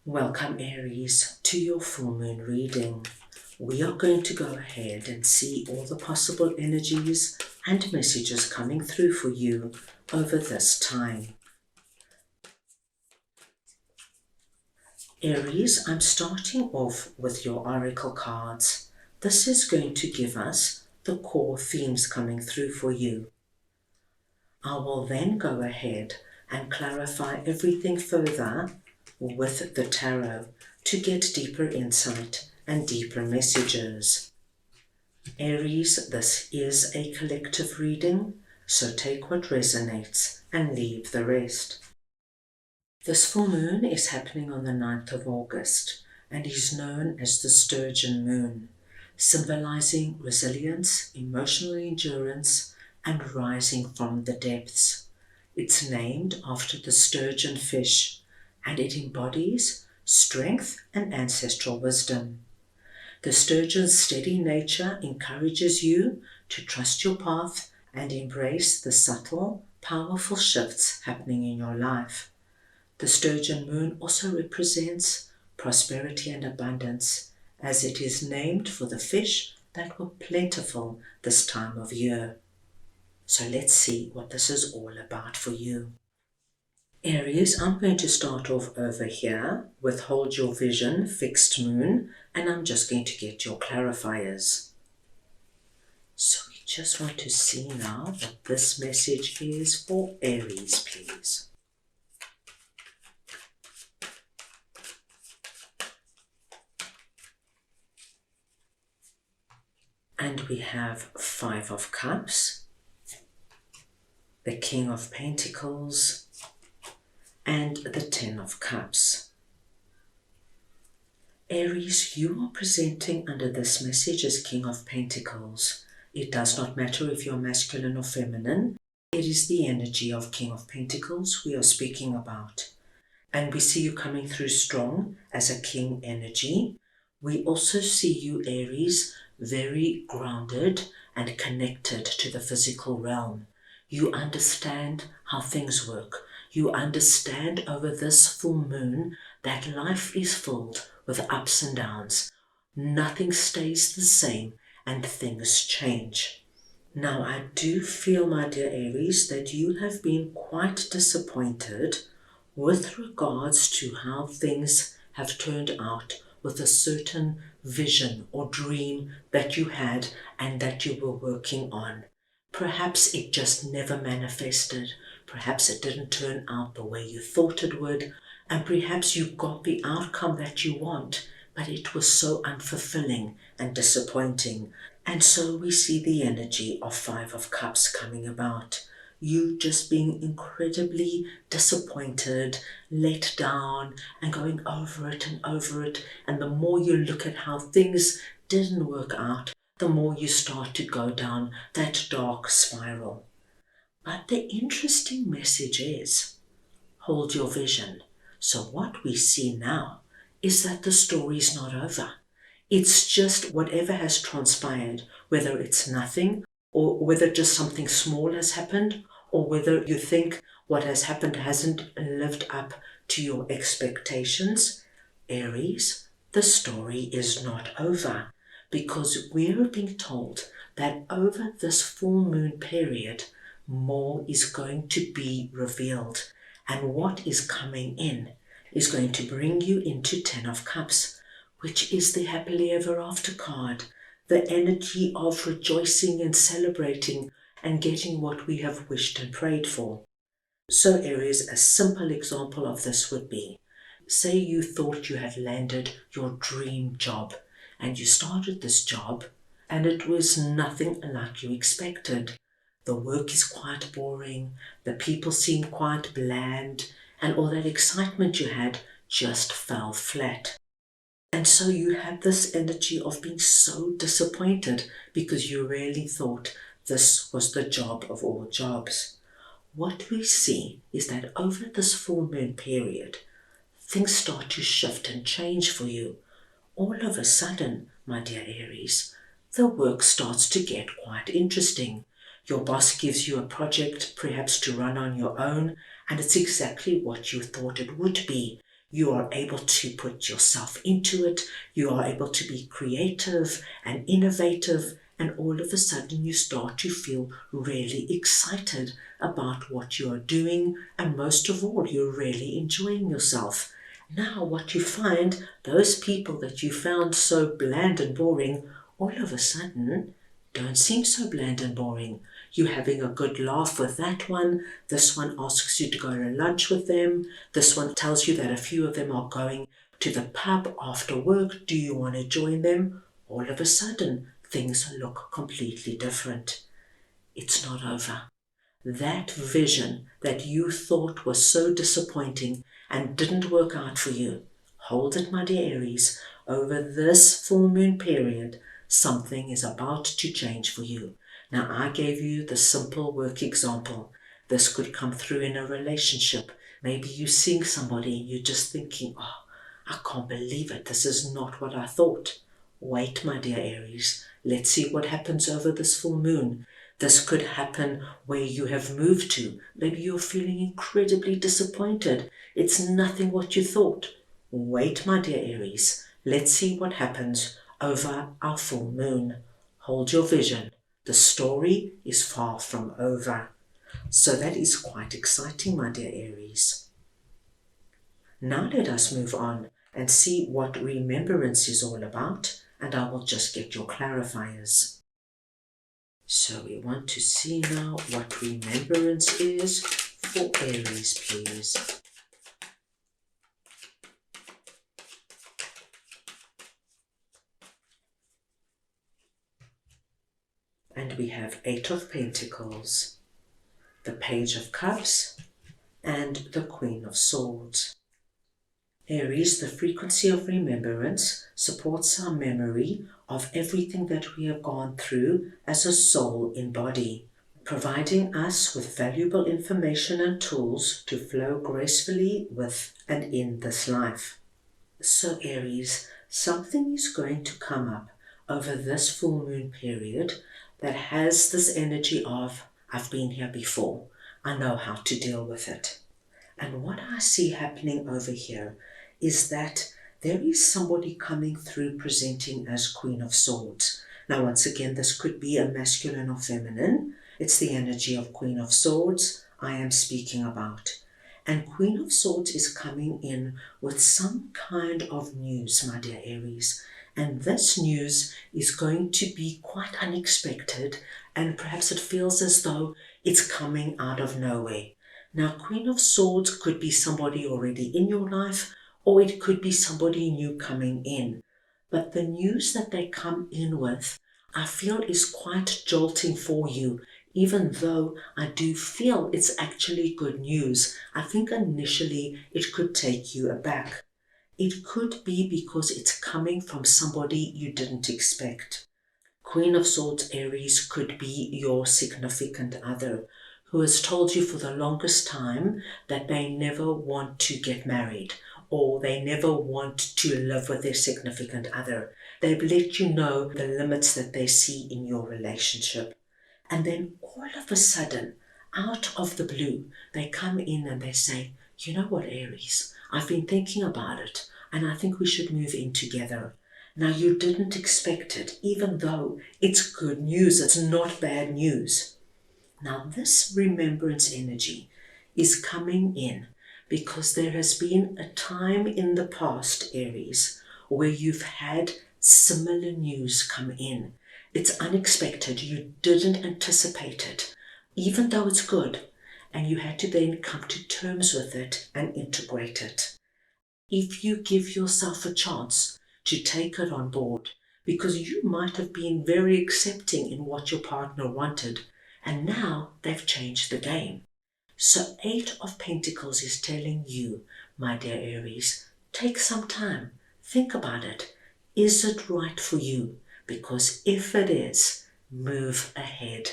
Welcome Aries to your full moon reading. We are going to go ahead and see all the possible energies and messages coming through for you over this time. Aries, I'm starting off with your oracle cards. This is going to give us the core themes coming through for you. I will then go ahead and clarify everything further with the tarot to get deeper insight and deeper messages. Aries, this is a collective reading, so take what resonates and leave the rest. This full moon is happening on the 9th of August and is known as the Sturgeon Moon, symbolizing resilience, emotional endurance, and rising from the depths. It's named after the sturgeon fish, and it embodies strength and ancestral wisdom. The sturgeon's steady nature encourages you to trust your path and embrace the subtle, powerful shifts happening in your life. The Sturgeon Moon also represents prosperity and abundance, as it is named for the fish that were plentiful this time of year. So let's see what this is all about for you. Aries, I'm going to start off over here with Hold Your Vision, Fixed Moon, and I'm just going to get your clarifiers. So we just want to see now what this message is for Aries, please. And we have 5 of Cups, the King of Pentacles, and the 10 of Cups. Aries, you are presenting under this message as King of Pentacles. It does not matter if you're masculine or feminine. It is the energy of King of Pentacles we are speaking about. And we see you coming through strong as a king energy. We also see you, Aries, very grounded and connected to the physical realm. You understand how things work. You understand over this full moon that life is filled with ups and downs. Nothing stays the same and things change. Now, I do feel, my dear Aries, that you have been quite disappointed with regards to how things have turned out with a certain vision or dream that you had and that you were working on. Perhaps it just never manifested. Perhaps it didn't turn out the way you thought it would. And perhaps you got the outcome that you want, but it was so unfulfilling and disappointing. And so we see the energy of 5 of Cups coming about. You just being incredibly disappointed, let down, and going over it and over it. And the more you look at how things didn't work out, the more you start to go down that dark spiral. But the interesting message is, hold your vision. So what we see now is that the story is not over. It's just whatever has transpired, whether it's nothing or whether just something small has happened, or whether you think what has happened hasn't lived up to your expectations. Aries, the story is not over, because we're being told that over this full moon period, more is going to be revealed. And what is coming in is going to bring you into 10 of Cups, which is the happily ever after card, the energy of rejoicing and celebrating and getting what we have wished and prayed for. So Aries, a simple example of this would be, say you thought you had landed your dream job and you started this job and it was nothing like you expected. The work is quite boring, the people seem quite bland, and all that excitement you had just fell flat. And so you had this energy of being so disappointed because you really thought this was the job of all jobs. What we see is that over this full moon period, things start to shift and change for you. All of a sudden, my dear Aries, the work starts to get quite interesting. Your boss gives you a project perhaps to run on your own, and it's exactly what you thought it would be. You are able to put yourself into it. You are able to be creative and innovative, and all of a sudden you start to feel really excited about what you are doing, and most of all, you're really enjoying yourself. Now what you find, those people that you found so bland and boring, all of a sudden don't seem so bland and boring. You're having a good laugh with that one. This one asks you to go to lunch with them. This one tells you that a few of them are going to the pub after work. Do you want to join them? All of a sudden, things look completely different. It's not over. That vision that you thought was so disappointing and didn't work out for you, hold it, my dear Aries. Over this full moon period, something is about to change for you. Now, I gave you the simple work example. This could come through in a relationship. Maybe you're seeing somebody and you're just thinking, oh, I can't believe it. This is not what I thought. Wait, my dear Aries. Let's see what happens over this full moon. This could happen where you have moved to. Maybe you're feeling incredibly disappointed. It's nothing what you thought. Wait, my dear Aries. Let's see what happens over our full moon. Hold your vision. The story is far from over. So that is quite exciting, my dear Aries. Now let us move on and see what remembrance is all about, and I will just get your clarifiers. So we want to see now what remembrance is for Aries, please. And we have 8 of Pentacles, the Page of Cups, and the Queen of Swords. Aries, the frequency of remembrance supports our memory of everything that we have gone through as a soul in body, providing us with valuable information and tools to flow gracefully with and in this life. So Aries, something is going to come up over this full moon period that has this energy of, I've been here before, I know how to deal with it. And what I see happening over here is that there is somebody coming through presenting as Queen of Swords. Now, once again, this could be a masculine or feminine. It's the energy of Queen of Swords I am speaking about. And Queen of Swords is coming in with some kind of news, my dear Aries. And this news is going to be quite unexpected, and perhaps it feels as though it's coming out of nowhere. Now, Queen of Swords could be somebody already in your life, or it could be somebody new coming in. But the news that they come in with, I feel is quite jolting for you, even though I do feel it's actually good news. I think initially it could take you aback. It could be because it's coming from somebody you didn't expect. Queen of Swords, Aries, could be your significant other who has told you for the longest time that they never want to get married, or they never want to live with their significant other. They've let you know the limits that they see in your relationship. And then all of a sudden, out of the blue, they come in and they say, you know what, Aries, I've been thinking about it, and I think we should move in together. Now, you didn't expect it, even though it's good news, it's not bad news. Now, this remembrance energy is coming in because there has been a time in the past, Aries, where you've had similar news come in. It's unexpected. You didn't anticipate it, even though it's good, and you had to then come to terms with it and integrate it. If you give yourself a chance to take it on board, because you might have been very accepting in what your partner wanted, and now they've changed the game. So 8 of Pentacles is telling you, my dear Aries, take some time, think about it. Is it right for you? Because if it is, move ahead.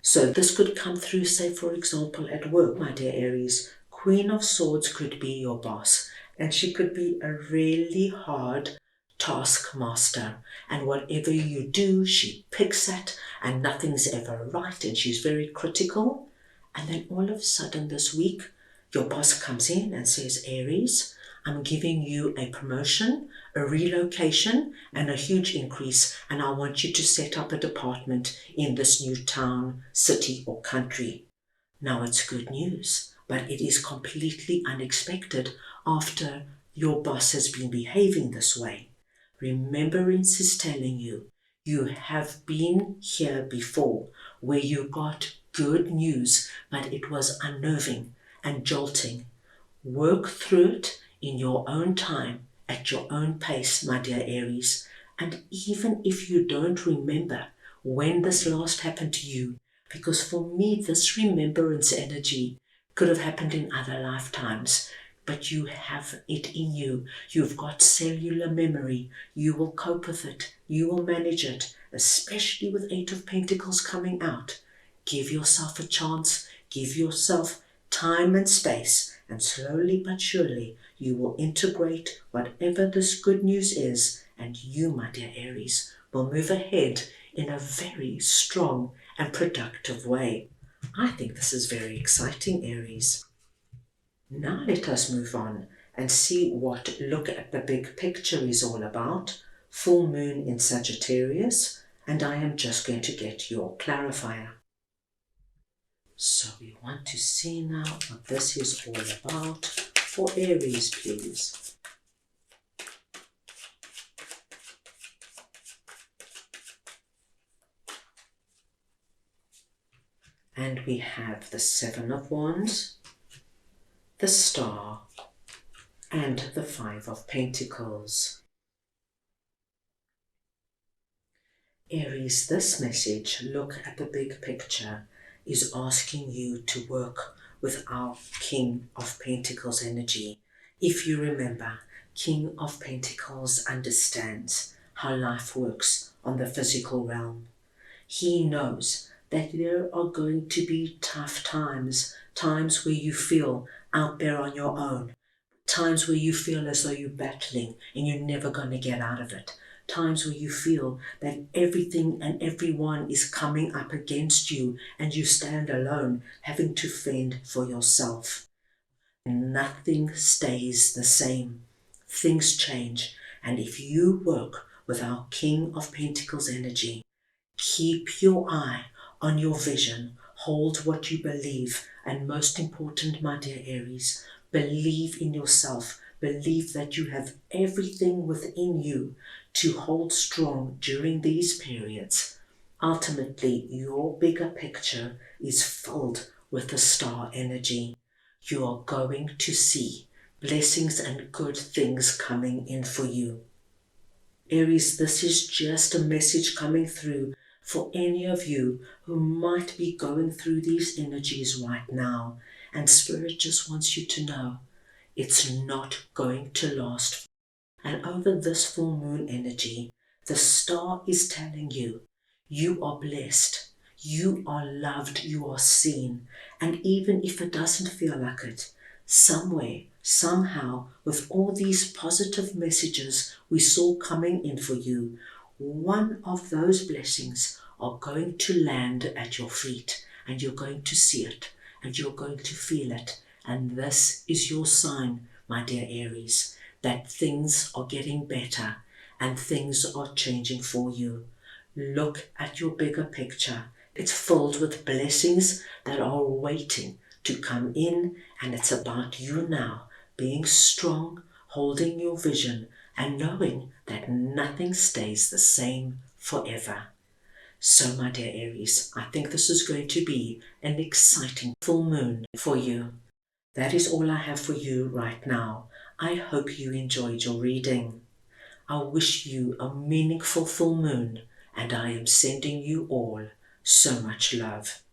So this could come through, say, for example, at work, my dear Aries. Queen of Swords could be your boss, and she could be a really hard taskmaster, and whatever you do, she picks at, and nothing's ever right, and she's very critical. And then all of a sudden this week, your boss comes in and says, Aries, I'm giving you a promotion, a relocation, and a huge increase, and I want you to set up a department in this new town, city, or country. Now it's good news, but it is completely unexpected after your boss has been behaving this way. Remembrance is telling you, you have been here before where you got good news, but it was unnerving and jolting. Work through it in your own time, at your own pace, my dear Aries. And even if you don't remember when this last happened to you, because for me, this remembrance energy could have happened in other lifetimes, but you have it in you. You've got cellular memory. You will cope with it. You will manage it, especially with Eight of Pentacles coming out. Give yourself a chance. Give yourself time and space, and slowly but surely you will integrate whatever this good news is, and you, my dear Aries, will move ahead in a very strong and productive way. I think this is very exciting, Aries. Now let us move on and see what Look at the Big Picture is all about. Full moon in Sagittarius, and I am just going to get your clarifier. So we want to see now what this is all about for Aries, please. And we have the Seven of Wands, the Star, and the Five of Pentacles. Aries, this message, Look at the Big Picture, is asking you to work with our King of Pentacles energy. If you remember, King of Pentacles understands how life works on the physical realm. He knows that there are going to be tough times, times where you feel out there on your own, times where you feel as though you're battling and you're never going to get out of it. Times where you feel that everything and everyone is coming up against you and you stand alone, having to fend for yourself. Nothing stays the same. Things change. And if you work with our King of Pentacles energy, keep your eye on your vision, hold what you believe, and most important, my dear Aries, believe in yourself. Believe that you have everything within you to hold strong during these periods. Ultimately, your bigger picture is filled with the star energy. You are going to see blessings and good things coming in for you. Aries, this is just a message coming through for any of you who might be going through these energies right now. And Spirit just wants you to know it's not going to last. And over this full moon energy, the star is telling you, you are blessed, you are loved, you are seen. And even if it doesn't feel like it, somewhere, somehow, with all these positive messages we saw coming in for you, one of those blessings are going to land at your feet, and you're going to see it, and you're going to feel it. And this is your sign, my dear Aries, that things are getting better and things are changing for you. Look at your bigger picture. It's filled with blessings that are waiting to come in, and it's about you now being strong, holding your vision, and knowing that nothing stays the same forever. So, my dear Aries, I think this is going to be an exciting full moon for you. That is all I have for you right now. I hope you enjoyed your reading. I wish you a meaningful full moon, and I am sending you all so much love.